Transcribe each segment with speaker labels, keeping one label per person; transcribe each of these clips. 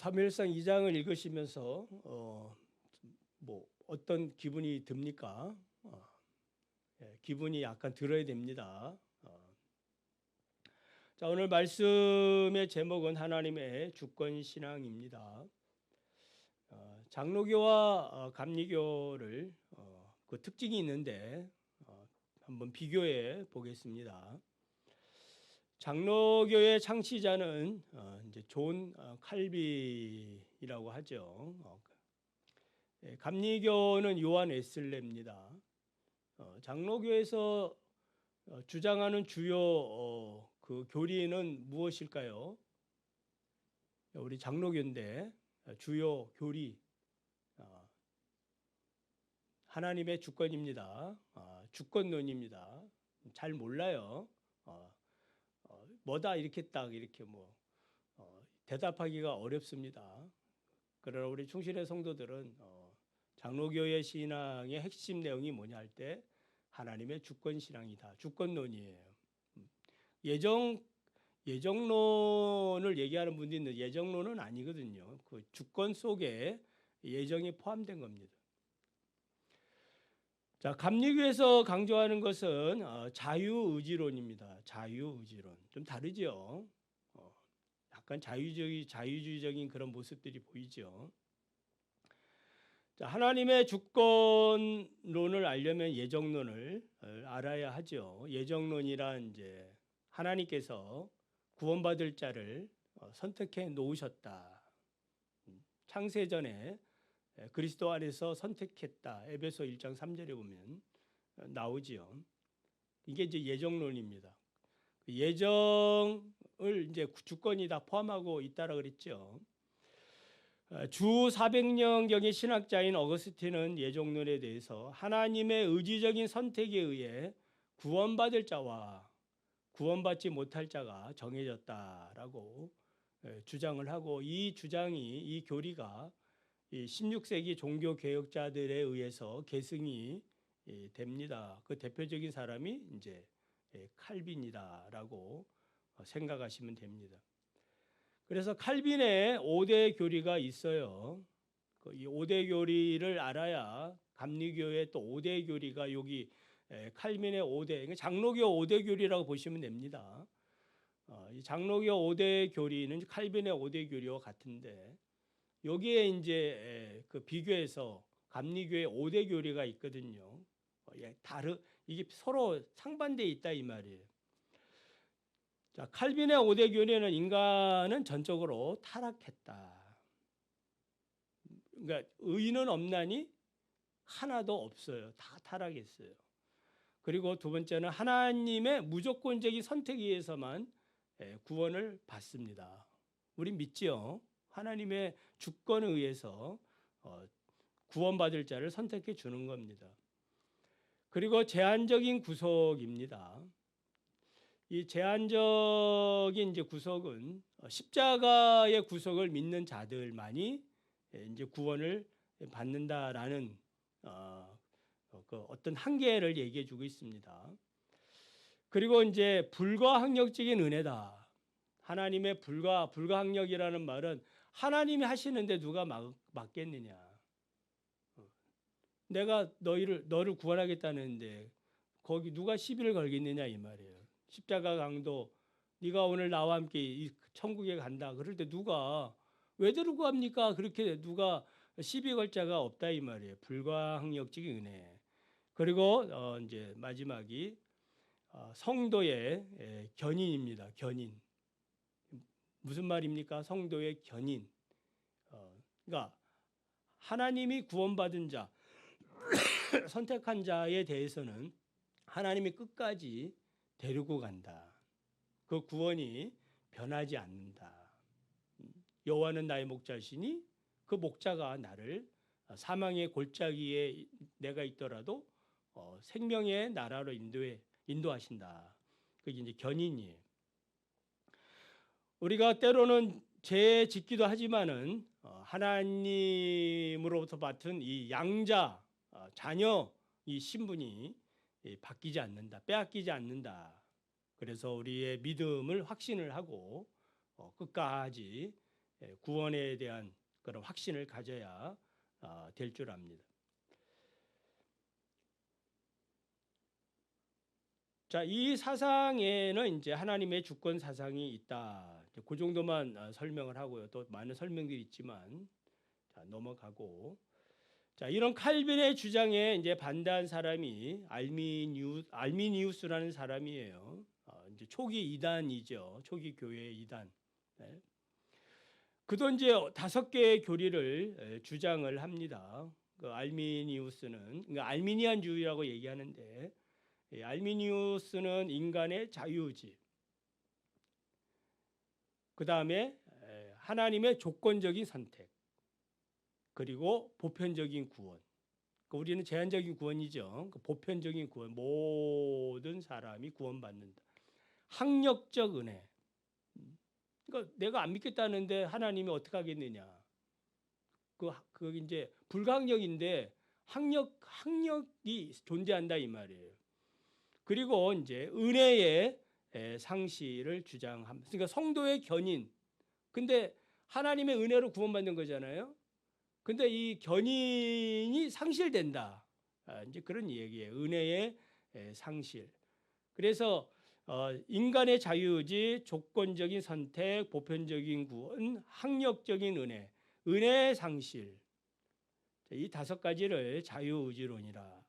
Speaker 1: 사무엘상 2장을 읽으시면서 어떤 기분이 듭니까? 기분이 약간 들어야 됩니다. 자, 오늘 말씀의 제목은 하나님의 주권 신앙입니다. 장로교와 감리교를 그 특징이 있는데 한번 비교해 보겠습니다. 장로교의 창시자는 이제 존 칼빈이라고 하죠. 감리교는 요한 웨슬레입니다. 장로교에서 주장하는 주요 그 교리는 무엇일까요? 우리 장로교인데 주요 교리 하나님의 주권입니다. 주권론입니다. 잘 몰라요. 뭐다 이렇게 딱 이렇게 대답하기가 어렵습니다. 그러나 우리 충실의 성도들은 장로교의 신앙의 핵심 내용이 뭐냐 할 때 하나님의 주권 신앙이다. 주권론이에요. 예정론을 얘기하는 분도 있는데 예정론은 아니거든요. 그 주권 속에 예정이 포함된 겁니다. 자, 감리교에서 강조하는 것은 자유의지론입니다. 자유의지론. 좀 다르죠. 약간 자유주의적인 그런 모습들이 보이죠. 자, 하나님의 주권론을 알려면 예정론을 알아야 하죠. 예정론이란 이제 하나님께서 구원받을 자를 선택해 놓으셨다. 창세전에 그리스도 안에서 선택했다. 에베소 1장 3절에 보면 나오지요. 이게 이제 예정론입니다. 예정을 이제 주권이 다 포함하고 있다라 그랬죠. 주 400년경의 신학자인 어거스틴은 예정론에 대해서 하나님의 의지적인 선택에 의해 구원받을 자와 구원받지 못할 자가 정해졌다라고 주장을 하고 이 교리가 16세기 종교 개혁자들에 의해서 계승이 됩니다. 그 대표적인 사람이 이제 칼빈이다라고 생각하시면 됩니다. 그래서 칼빈의 5대 교리가 있어요. 이 5대 교리를 알아야 감리교의 또 5대 교리가 여기 칼빈의 5대, 장로교 5대 교리라고 보시면 됩니다. 이 장로교 5대 교리는 칼빈의 5대 교리와 같은데 여기에 이제 그 비교해서 감리교의 5대 교리가 있거든요. 이게 서로 상반되어 있다 이 말이에요. 자, 칼빈의 5대 교리는 인간은 전적으로 타락했다. 그러니까 의인은 없나니 하나도 없어요. 다 타락했어요. 그리고 두 번째는 하나님의 무조건적인 선택에 의해서만 구원을 받습니다. 우린 믿지요. 하나님의 주권에 의해서 구원받을 자를 선택해 주는 겁니다. 그리고 제한적인 구속입니다. 이 제한적인 이제 구속은 십자가의 구속을 믿는 자들만이 이제 구원을 받는다라는 그 어떤 한계를 얘기해 주고 있습니다. 그리고 이제 불가항력적인 은혜다. 하나님의 불가항력이라는 말은 하나님이 하시는데 누가 막겠느냐. 내가 너를 구원하겠다는데 거기 누가 시비를 걸겠느냐 이 말이에요. 십자가 강도 네가 오늘 나와 함께 천국에 간다. 그럴 때 누가 왜 들고 갑니까? 그렇게 누가 시비 걸 자가 없다 이 말이에요. 불가항력적인 은혜. 그리고 이제 마지막이 성도의 견인입니다. 견인. 무슨 말입니까? 성도의 견인. 그러니까 하나님이 구원받은 자, 선택한 자에 대해서는 하나님이 끝까지 데리고 간다. 그 구원이 변하지 않는다. 여호와는 나의 목자시니 그 목자가 나를 사망의 골짜기에 내가 있더라도 생명의 나라로 인도하신다. 그게 이제 견인이에요. 우리가 때로는 죄 짓기도 하지만은 하나님으로부터 받은 이 양자 자녀 이 신분이 바뀌지 않는다, 빼앗기지 않는다. 그래서 우리의 믿음을 확신을 하고 끝까지 구원에 대한 그런 확신을 가져야 될 줄 압니다. 자, 이 사상에는 이제 하나님의 주권 사상이 있다. 그 정도만 설명을 하고요. 또 많은 설명들이 있지만 자, 넘어가고. 자, 이런 칼빈의 주장에 이제 반대한 사람이 알미니우스라는 사람이에요. 이제 초기 이단이죠. 초기 교회 이단. 네. 그도 이제 5개의 교리를 주장을 합니다. 그 알미니우스는 그러니까 알미니안주의라고 얘기하는데, 알미니우스는 인간의 자유의지, 그 다음에 하나님의 조건적인 선택, 그리고 보편적인 구원. 우리는 제한적인 구원이죠. 보편적인 구원, 모든 사람이 구원받는다. 학력적 은혜. 그러니까 내가 안 믿겠다는데 하나님이 어떻게 하겠느냐. 그 이제 불가항력인데 학력이 존재한다 이 말이에요. 그리고 이제 은혜의 상실을 주장합니다. 그러니까 성도의 견인. 근데 하나님의 은혜로 구원받는 거잖아요. 근데 이 견인이 상실된다. 이제 그런 얘기예요. 은혜의 상실. 그래서 인간의 자유의지, 조건적인 선택, 보편적인 구원, 학력적인 은혜, 은혜의 상실. 이 5가지를 자유의지론이라.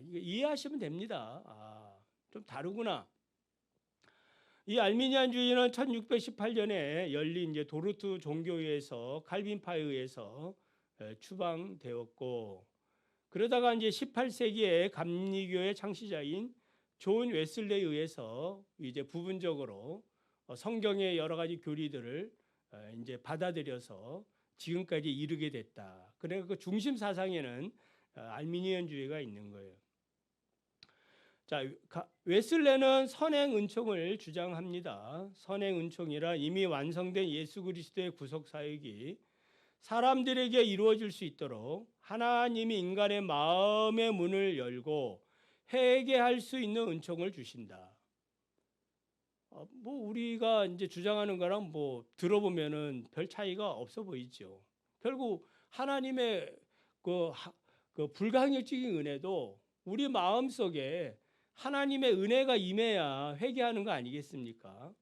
Speaker 1: 이거 이해하시면 됩니다. 좀 다르구나. 이 알미니안주의는 1618년에 열린 이제 도르트 종교회에서 칼빈파에 의해서 추방되었고, 그러다가 이제 18세기에 감리교의 창시자인 존 웨슬레에 의해서 이제 부분적으로 성경의 여러 가지 교리들을 이제 받아들여서 지금까지 이르게 됐다. 그러니까 그 중심 사상에는 알미니안주의가 있는 거예요. 자, 웨슬레는 선행 은총을 주장합니다. 선행 은총이라 이미 완성된 예수 그리스도의 구속 사역이 사람들에게 이루어질 수 있도록 하나님이 인간의 마음의 문을 열고 회개할 수 있는 은총을 주신다. 뭐 우리가 이제 주장하는 거랑 뭐 들어보면은 별 차이가 없어 보이죠. 결국 하나님의 그 불가항력적인 은혜도 우리 마음 속에 하나님의 은혜가 임해야 회개하는 거 아니겠습니까?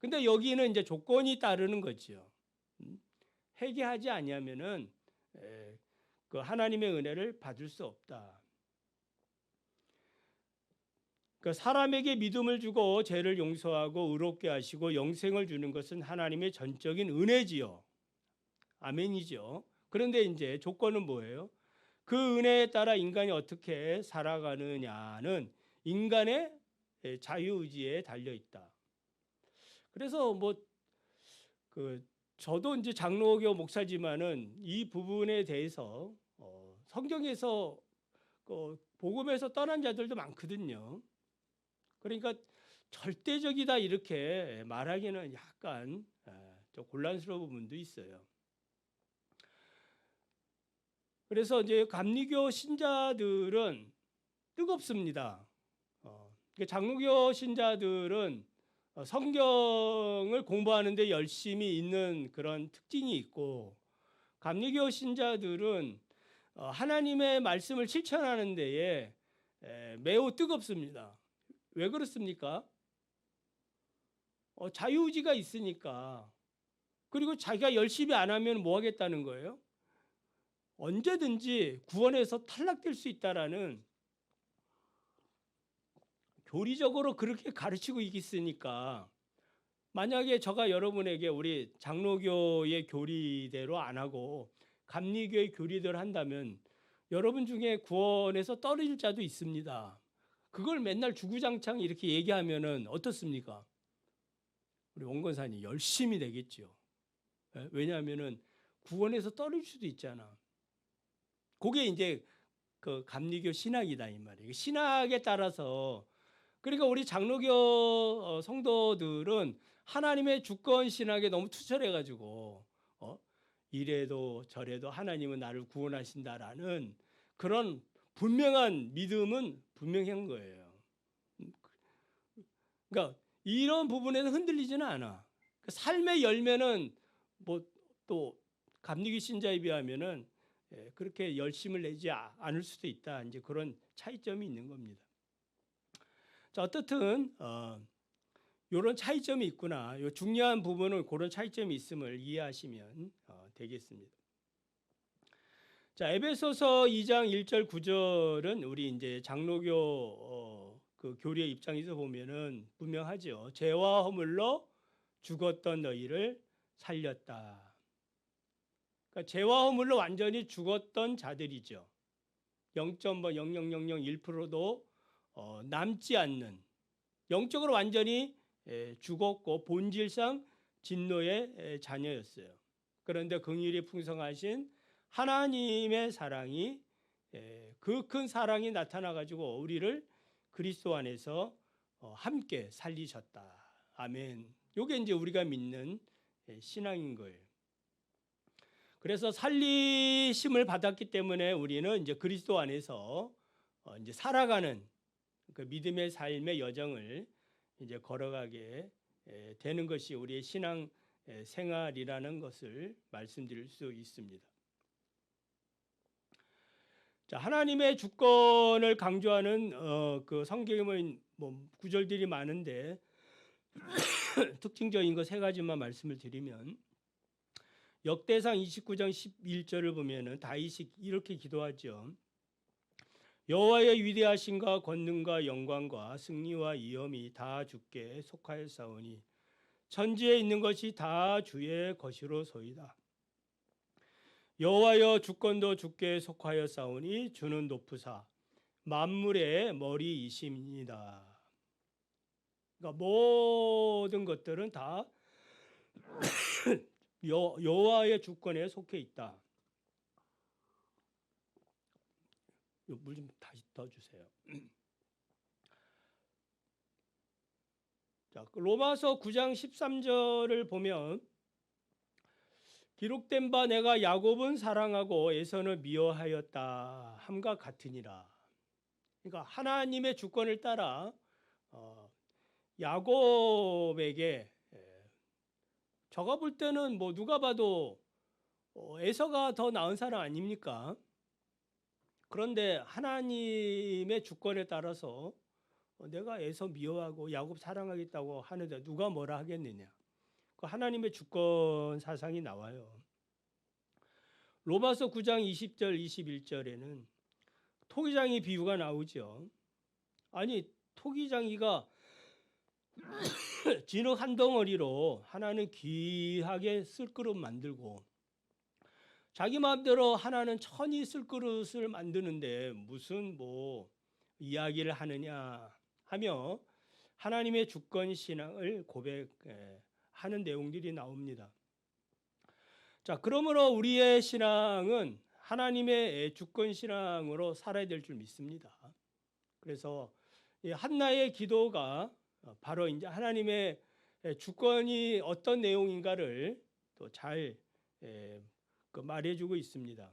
Speaker 1: 근데 여기는 이제 조건이 따르는 거죠. 회개하지 아니하면은 그 하나님의 은혜를 받을 수 없다. 그 사람에게 믿음을 주고 죄를 용서하고 의롭게 하시고 영생을 주는 것은 하나님의 전적인 은혜지요. 아멘이죠. 그런데 이제 조건은 뭐예요? 그 은혜에 따라 인간이 어떻게 살아가느냐는 인간의 자유의지에 달려 있다. 그래서 저도 이제 장로교 목사지만은 이 부분에 대해서 성경에서 복음에서 떠난 자들도 많거든요. 그러니까 절대적이다 이렇게 말하기는 약간 좀 곤란스러운 부분도 있어요. 그래서 이제 감리교 신자들은 뜨겁습니다. 장로교 신자들은 성경을 공부하는데 열심히 있는 그런 특징이 있고, 감리교 신자들은 하나님의 말씀을 실천하는 데에 매우 뜨겁습니다. 왜 그렇습니까? 자유의지가 있으니까. 그리고 자기가 열심히 안 하면 뭐 하겠다는 거예요? 언제든지 구원에서 탈락될 수 있다라는, 교리적으로 그렇게 가르치고 있으니까 만약에 저가 여러분에게 우리 장로교의 교리대로 안 하고 감리교의 교리대로 한다면 여러분 중에 구원에서 떨어질 자도 있습니다. 그걸 맨날 주구장창 이렇게 얘기하면은 어떻습니까? 우리 원건사님 열심히 되겠죠. 왜냐하면은 구원에서 떨어질 수도 있잖아. 그게 이제 그 감리교 신학이다 이 말이에요. 신학에 따라서, 그러니까 우리 장로교 성도들은 하나님의 주권 신학에 너무 투철해 가지고 이래도 저래도 하나님은 나를 구원하신다라는 그런 분명한 믿음은 분명한 거예요. 그러니까 이런 부분에서 흔들리지는 않아. 삶의 열매는 뭐 또 감리교 신자에 비하면은 그렇게 열심을 내지 않을 수도 있다. 이제 그런 차이점이 있는 겁니다. 자, 어떻든 이런 차이점이 있구나. 요 중요한 부분은 그런 차이점이 있음을 이해하시면 되겠습니다. 자, 에베소서 2장 1절 9절은 우리 이제 장로교 그 교리의 입장에서 보면은 분명하죠. 죄와 허물로 죽었던 너희를 살렸다. 그러니까 죄와 허물로 완전히 죽었던 자들이죠. 0.00001%도 남지 않는, 영적으로 완전히 죽었고 본질상 진노의 자녀였어요. 그런데 긍휼이 풍성하신 하나님의 사랑이, 그 큰 사랑이 나타나 가지고 우리를 그리스도 안에서 함께 살리셨다. 아멘. 이게 이제 우리가 믿는 신앙인 거예요. 그래서 살리심을 받았기 때문에 우리는 이제 그리스도 안에서 이제 살아가는 그 믿음의 삶의 여정을 이제 걸어가게 되는 것이 우리의 신앙 생활이라는 것을 말씀드릴 수 있습니다. 자, 하나님의 주권을 강조하는 그 성경의 뭐 구절들이 많은데 특징적인 거 세 가지만 말씀을 드리면, 역대상 29장 11절을 보면은 다윗이 이렇게 기도하죠. 여호와의 위대하심과 권능과 영광과 승리와 위엄이 다 주께 속하였사오니 천지에 있는 것이 다 주의 것이로소이다. 여호와여 주권도 주께 속하였사오니 주는 높으사 만물의 머리이심이니이다. 그러니까 모든 것들은 다 여호와의 주권에 속해 있다. 물 좀 다시 더 주세요. 자, 로마서 9장 13절을 보면 기록된 바 내가 야곱은 사랑하고 에서는 미워하였다 함과 같으니라. 그러니까 하나님의 주권을 따라 야곱에게, 저가 볼 때는 뭐 누가 봐도 에서가 더 나은 사람 아닙니까? 그런데 하나님의 주권에 따라서 내가 에서 미워하고 야곱 사랑하겠다고 하는데 누가 뭐라 하겠느냐? 그 하나님의 주권 사상이 나와요. 로마서 9장 20절 21절에는 토기장이 비유가 나오죠. 아니, 토기장이가 진흙 한 덩어리로 하나는 귀하게 쓸그릇 만들고 자기 마음대로 하나는 천이 쓸그릇을 만드는데 무슨 뭐 이야기를 하느냐 하며 하나님의 주권 신앙을 고백하는 내용들이 나옵니다. 자, 그러므로 우리의 신앙은 하나님의 주권 신앙으로 살아야 될 줄 믿습니다. 그래서 한나의 기도가 바로 이제 하나님의 주권이 어떤 내용인가를 또 잘 말해주고 있습니다.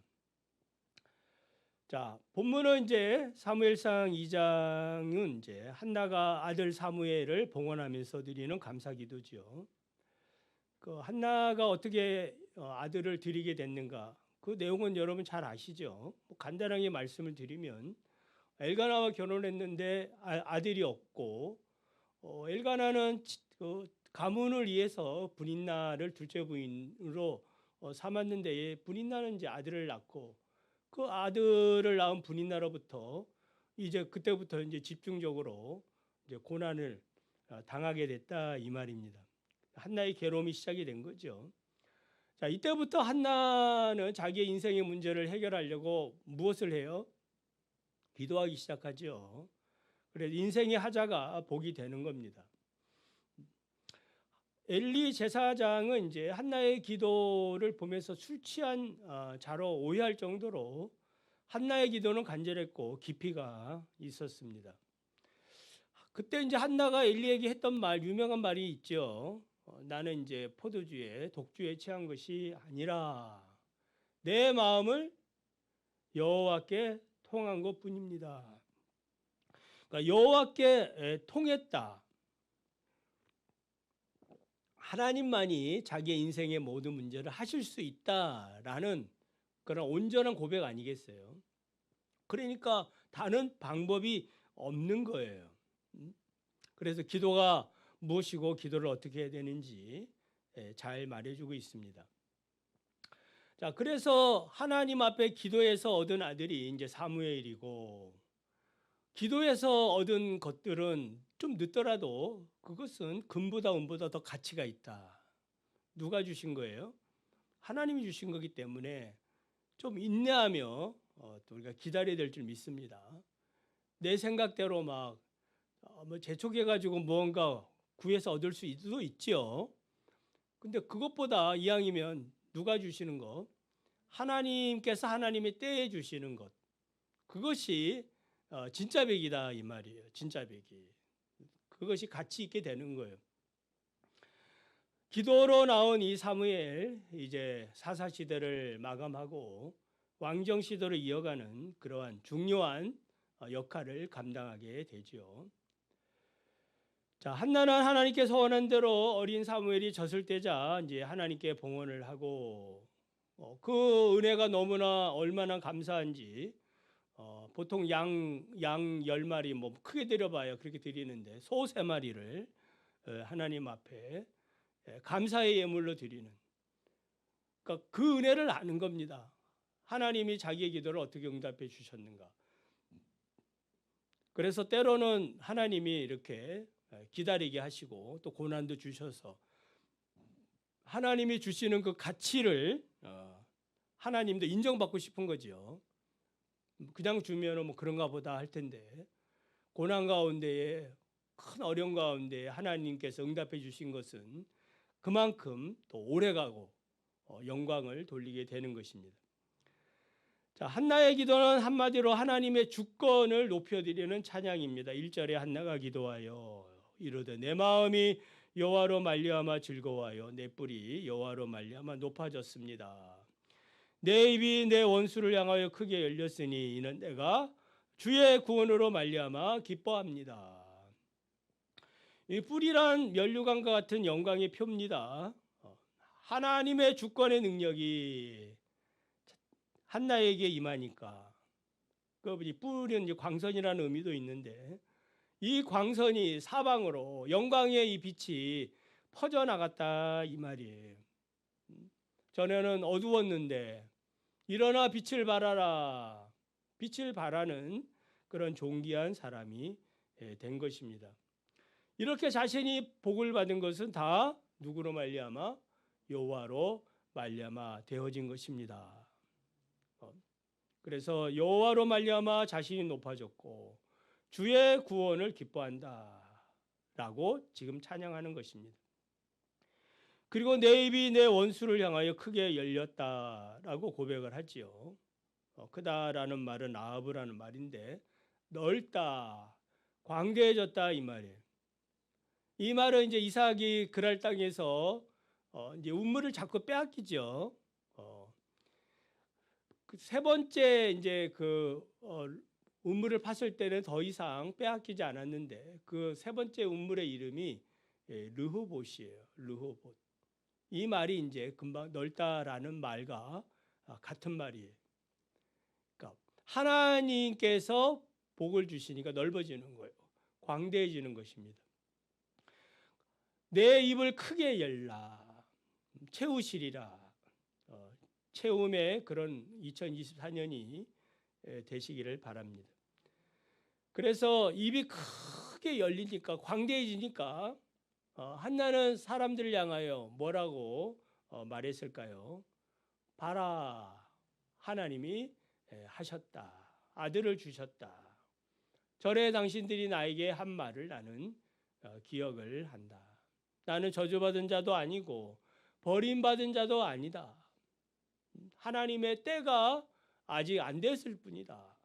Speaker 1: 자, 본문은 이제 사무엘상 2장은 이제 한나가 아들 사무엘을 봉헌하면서 드리는 감사기도죠. 그 한나가 어떻게 아들을 드리게 됐는가? 그 내용은 여러분 잘 아시죠? 간단하게 말씀을 드리면 엘가나와 결혼했는데 아들이 없고, 엘가나는 가문을 위해서 브린나를 둘째 부인으로 삼았는데 브린나는 이제 아들을 낳고 그 아들을 낳은 브린나로부터 이제 그때부터 이제 집중적으로 이제 고난을 당하게 됐다 이 말입니다. 한나의 괴로움이 시작이 된 거죠. 자, 이때부터 한나는 자기의 인생의 문제를 해결하려고 무엇을 해요? 기도하기 시작하죠. 그래서 인생의 하자가 복이 되는 겁니다. 엘리 제사장은 이제 한나의 기도를 보면서 술 취한 자로 오해할 정도로 한나의 기도는 간절했고 깊이가 있었습니다. 그때 이제 한나가 엘리에게 했던 말, 유명한 말이 있죠. 나는 이제 포도주에 독주에 취한 것이 아니라 내 마음을 여호와께 통한 것뿐입니다. 그러니까 여호와께 통했다. 하나님만이 자기의 인생의 모든 문제를 하실 수 있다라는 그런 온전한 고백 아니겠어요? 그러니까 다른 방법이 없는 거예요. 그래서 기도가 무엇이고 기도를 어떻게 해야 되는지 잘 말해주고 있습니다. 자, 그래서 하나님 앞에 기도해서 얻은 아들이 이제 사무엘이고, 기도해서 얻은 것들은 좀 늦더라도 그것은 금보다 은보다 더 가치가 있다. 누가 주신 거예요? 하나님이 주신 거기 때문에 좀 인내하며 또 우리가 기다려야 될 줄 믿습니다. 내 생각대로 막 재촉해가지고 무언가 구해서 얻을 수도 있죠. 근데 그것보다 이왕이면 누가 주시는 것, 하나님께서 하나님의 때에 주시는 것, 그것이 진짜 백이다 이 말이에요. 진짜 백이. 그것이 가치 있게 되는 거예요. 기도로 나온 이 사무엘, 이제 사사 시대를 마감하고 왕정 시대로 이어가는 그러한 중요한 역할을 감당하게 되죠. 자, 한나는 하나님께서 원한 대로 어린 사무엘이 젖을 떼자 이제 하나님께 봉헌을 하고, 그 은혜가 너무나 얼마나 감사한지, 보통 양 10마리 뭐 크게 드려봐야 그렇게 드리는데 소 3마리를 하나님 앞에 감사의 예물로 드리는, 그러니까 그 은혜를 아는 겁니다. 하나님이 자기의 기도를 어떻게 응답해 주셨는가. 그래서 때로는 하나님이 이렇게 기다리게 하시고 또 고난도 주셔서 하나님이 주시는 그 가치를 하나님도 인정받고 싶은 거죠. 그냥 주면은 뭐 그런가 보다 할 텐데, 고난 가운데에 큰 어려움 가운데 하나님께서 응답해 주신 것은 그만큼 또 오래가고 영광을 돌리게 되는 것입니다. 자, 한나의 기도는 한마디로 하나님의 주권을 높여드리는 찬양입니다. 1절에 한나가 기도하여 이르되 내 마음이 여호와로 말미암아 즐거워하여 내 뿔이 여호와로 말미암아 높아졌습니다. 내 입이 내 원수를 향하여 크게 열렸으니 이는 내가 주의 구원으로 말미암아 기뻐합니다. 이 뿔이란 면류관과 같은 영광의 표입니다. 하나님의 주권의 능력이 한나에게 임하니까, 그 뿔은 이제 광선이라는 의미도 있는데, 이 광선이 사방으로 영광의 이 빛이 퍼져 나갔다 이 말이에요. 전에는 어두웠는데 일어나 빛을 발하라, 빛을 발하는 그런 존귀한 사람이 된 것입니다. 이렇게 자신이 복을 받은 것은 다 누구로 말미암아? 여호와로 말미암아 되어진 것입니다. 그래서 여호와로 말미암아 자신이 높아졌고 주의 구원을 기뻐한다라고 지금 찬양하는 것입니다. 그리고 내 입이 내 원수를 향하여 크게 열렸다라고 고백을 하지요. 크다라는 말은 아합이라는 말인데 넓다, 광대해졌다 이 말이에요. 이 말은 이제 이삭이 그랄 땅에서 이제 우물을 자꾸 빼앗기죠. 그 세 번째 이제 우물을 팠을 때는 더 이상 빼앗기지 않았는데 그 세 번째 우물의 이름이 르호봇이에요. 르호봇. 이 말이 이제 금방 넓다라는 말과 같은 말이에요. 그러니까 하나님께서 복을 주시니까 넓어지는 거예요. 광대해지는 것입니다. 내 입을 크게 열라, 채우시리라. 채움의 그런 2024년이 되시기를 바랍니다. 그래서 입이 크게 열리니까, 광대해지니까 한나는 사람들을 향하여 뭐라고 말했을까요? 봐라, 하나님이 하셨다, 아들을 주셨다. 절에 당신들이 나에게 한 말을 나는 기억을 한다. 나는 저주받은 자도 아니고 버림받은 자도 아니다. 하나님의 때가 아직 안 됐을 뿐이다.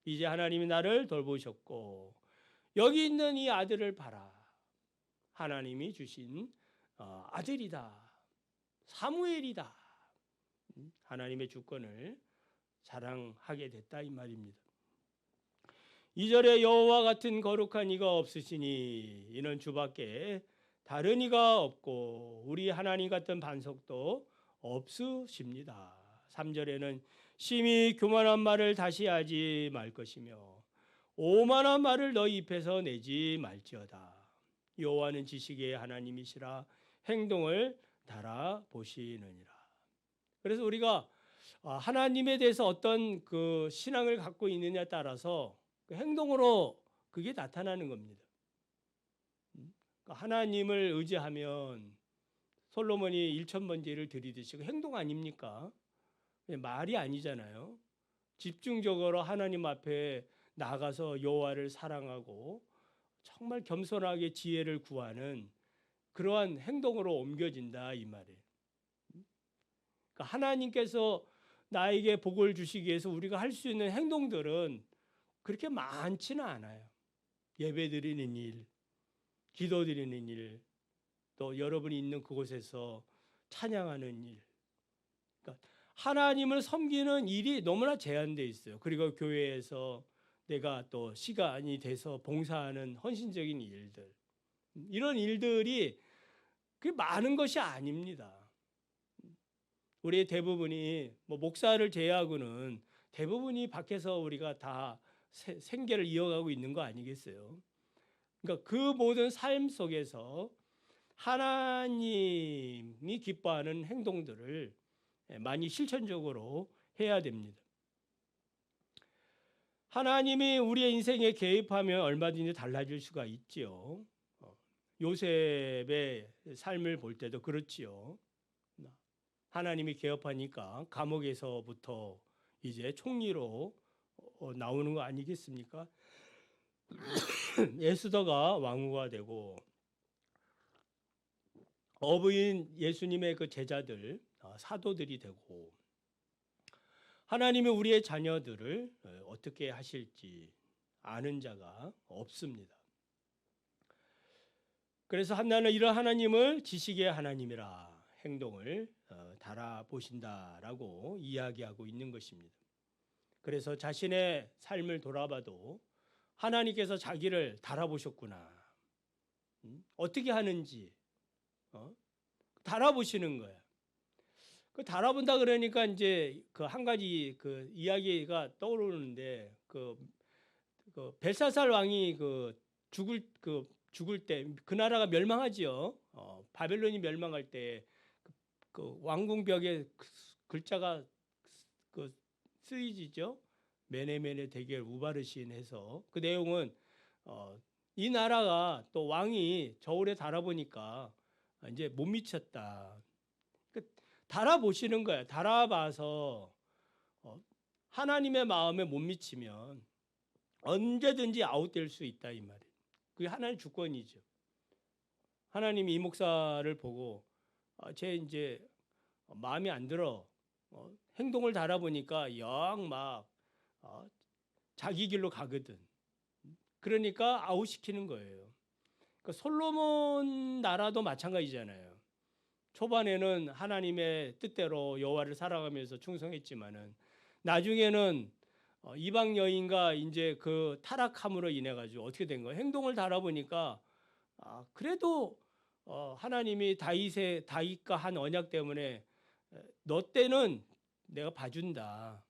Speaker 1: 이제 하나님이 나를 돌보셨고 여기 있는 이 아들을 봐라. 하나님이 주신 아들이다. 사무엘이다. 하나님의 주권을 자랑하게 됐다 이 말입니다. 2절에 여호와 같은 거룩한 이가 없으시니 이는 주밖에 다른 이가 없고 우리 하나님 같은 반석도 없으십니다. 3절에는 심히 교만한 말을 다시 하지 말 것이며 오만한 말을 너희 입에서 내지 말지어다. 여호와는 지식의 하나님이시라 행동을 달아보시느니라. 그래서 우리가 하나님에 대해서 어떤 그 신앙을 갖고 있느냐에 따라서 그 행동으로 그게 나타나는 겁니다. 하나님을 의지하면 솔로몬이 1,000번제를 드리듯이 행동 아닙니까? 말이 아니잖아요. 집중적으로 하나님 앞에 나가서 여호와를 사랑하고 정말 겸손하게 지혜를 구하는 그러한 행동으로 옮겨진다 이 말이에요. 그러니까 하나님께서 나에게 복을 주시기 위해서 우리가 할 수 있는 행동들은 그렇게 많지는 않아요. 예배 드리는 일, 기도 드리는 일, 또 여러분이 있는 그곳에서 찬양하는 일. 그러니까 하나님을 섬기는 일이 너무나 제한되어 있어요. 그리고 교회에서 내가 또 시간이 돼서 봉사하는 헌신적인 일들. 이런 일들이 그게 많은 것이 아닙니다. 우리의 대부분이 목사를 제외하고는 대부분이 밖에서 우리가 다 생계를 이어가고 있는 거 아니겠어요? 그러니까 그 모든 삶 속에서 하나님이 기뻐하는 행동들을 많이 실천적으로 해야 됩니다. 하나님이 우리의 인생에 개입하면 얼마든지 달라질 수가 있지요. 요셉의 삶을 볼 때도 그렇지요. 하나님이 개업하니까 감옥에서부터 이제 총리로 나오는 거 아니겠습니까? 에스더가 왕후가 되고 어부인 예수님의 그 제자들 사도들이 되고 하나님이 우리의 자녀들을 어떻게 하실지 아는 자가 없습니다. 그래서 한나는 이런 하나님을 지식의 하나님이라 행동을 달아보신다라고 이야기하고 있는 것입니다. 그래서 자신의 삶을 돌아봐도 하나님께서 자기를 달아보셨구나. 어떻게 하는지 달아보시는 거야. 그 달아본다 그러니까 이제 그 한 가지 그 이야기가 떠오르는데 그 벨사살 왕이 죽을 때 그 나라가 멸망하지요. 바벨론이 멸망할 때 그 왕궁벽에 글자가 그 쓰이지죠. 메네메네 대겔 우바르신 해서 그 내용은 이 나라가 또 왕이 저울에 달아보니까 이제 못 미쳤다. 달아보시는 거예요. 달아봐서 하나님의 마음에 못 미치면 언제든지 아웃될 수 있다 이 말이에요. 그게 하나님의 주권이죠. 하나님이 이 목사를 보고 쟤 이제 마음에 안 들어. 행동을 달아보니까 영 막 자기 길로 가거든. 그러니까 아웃시키는 거예요. 그러니까 솔로몬 나라도 마찬가지잖아요. 초반에는 하나님의 뜻대로 여호와를 살아가면서 충성했지만은 나중에는 이방 여인과 이제 그 타락함으로 인해 가지고 어떻게 된 거예요? 행동을 달아보니까 그래도 하나님이 다윗과 한 언약 때문에 너 때는 내가 봐준다.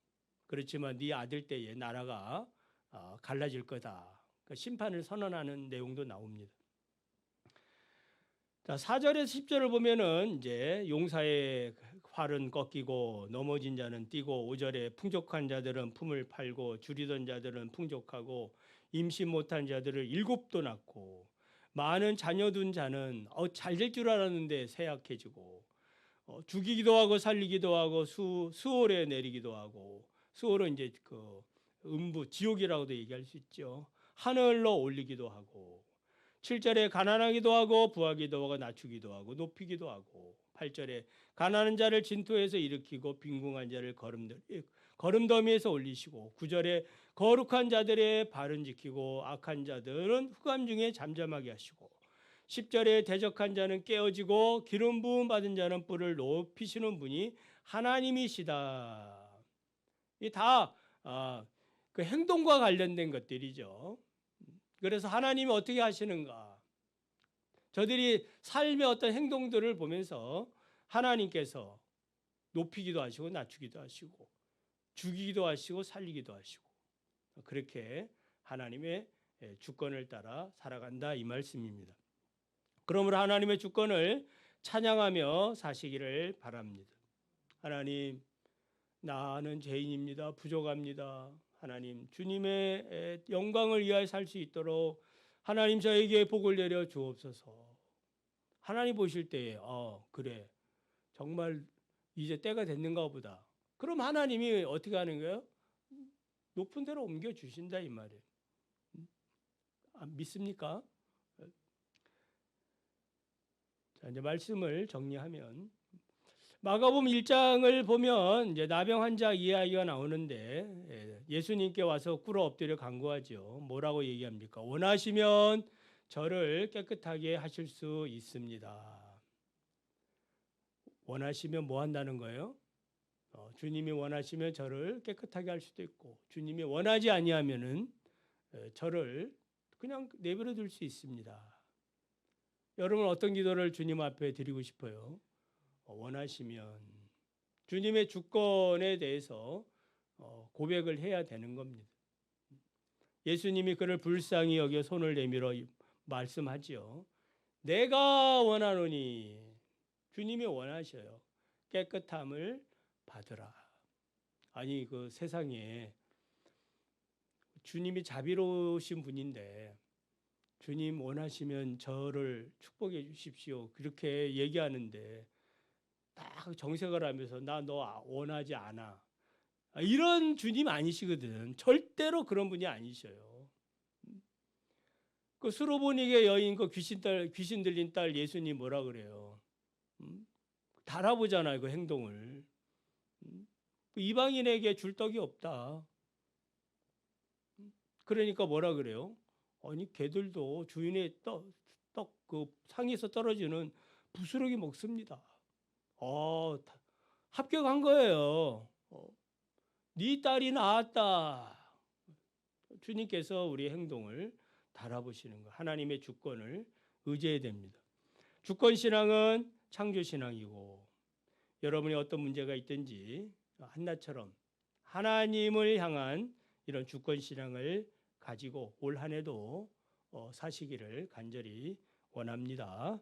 Speaker 1: 그렇지만 네 아들 때에 나라가 갈라질 거다. 그러니까 심판을 선언하는 내용도 나옵니다. 자, 4절에서 10절을 보면은 이제 용사의 활은 꺾이고 넘어진 자는 뛰고 5절에 풍족한 자들은 품을 팔고 줄이던 자들은 풍족하고 임신 못한 자들을 7도 낳고 많은 자녀 둔 자는 잘 될 줄 알았는데 쇠약해지고 죽이기도 하고 살리기도 하고 수월에 내리기도 하고 수월은 이제 그 음부 지옥이라고도 얘기할 수 있죠. 하늘로 올리기도 하고 7절에 가난하기도 하고 부하기도 하고 낮추기도 하고 높이기도 하고 8절에 가난한 자를 진토에서 일으키고 빈궁한 자를 거름더미에서 올리시고 9절에 거룩한 자들의 발은 지키고 악한 자들은 흑암 중에 잠잠하게 하시고 10절에 대적한 자는 깨어지고 기름 부음 받은 자는 뿔을 높이시는 분이 하나님이시다. 이 다 그 행동과 관련된 것들이죠. 그래서 하나님이 어떻게 하시는가? 저들이 삶의 어떤 행동들을 보면서 하나님께서 높이기도 하시고 낮추기도 하시고 죽이기도 하시고 살리기도 하시고 그렇게 하나님의 주권을 따라 살아간다 이 말씀입니다. 그러므로 하나님의 주권을 찬양하며 사시기를 바랍니다. 하나님, 나는 죄인입니다. 부족합니다. 하나님, 주님의 영광을 위하여 살 수 있도록 하나님 저에게 복을 내려 주옵소서. 하나님 보실 때에 그래 정말 이제 때가 됐는가 보다. 그럼 하나님이 어떻게 하는 거예요? 높은 데로 옮겨 주신다 이 말이에요. 믿습니까? 자, 이제 말씀을 정리하면 마가복음 1장을 보면 이제 나병 환자 이야기가 나오는데 예수님께 와서 꿇어 엎드려 간구하죠. 뭐라고 얘기합니까? 원하시면 저를 깨끗하게 하실 수 있습니다. 원하시면 뭐 한다는 거예요? 주님이 원하시면 저를 깨끗하게 할 수도 있고 주님이 원하지 아니하면은 저를 그냥 내버려 둘 수 있습니다. 여러분 어떤 기도를 주님 앞에 드리고 싶어요? 원하시면 주님의 주권에 대해서 고백을 해야 되는 겁니다. 예수님이 그를 불쌍히 여겨 손을 내밀어 말씀하지요. 내가 원하노니 주님이 원하셔요. 깨끗함을 받으라. 아니 그 세상에 주님이 자비로우신 분인데 주님 원하시면 저를 축복해 주십시오. 그렇게 얘기하는데 딱 정색을 하면서 나 너 원하지 않아. 이런 주님 아니시거든. 절대로 그런 분이 아니셔요. 그 수로보니게 여인 그 귀신 들린 딸 예수님 뭐라 그래요? 다 알아보잖아요 그 행동을. 이방인에게 줄 떡이 없다. 그러니까 뭐라 그래요? 아니 개들도 주인의 떡 그 상에서 떨어지는 부스러기 먹습니다. 합격한 거예요. 네 딸이 나았다. 주님께서 우리 행동을 달아보시는 거. 하나님의 주권을 의지해야 됩니다. 주권 신앙은 창조 신앙이고 여러분이 어떤 문제가 있든지 한나처럼 하나님을 향한 이런 주권 신앙을 가지고 올 한 해도 사시기를 간절히 원합니다.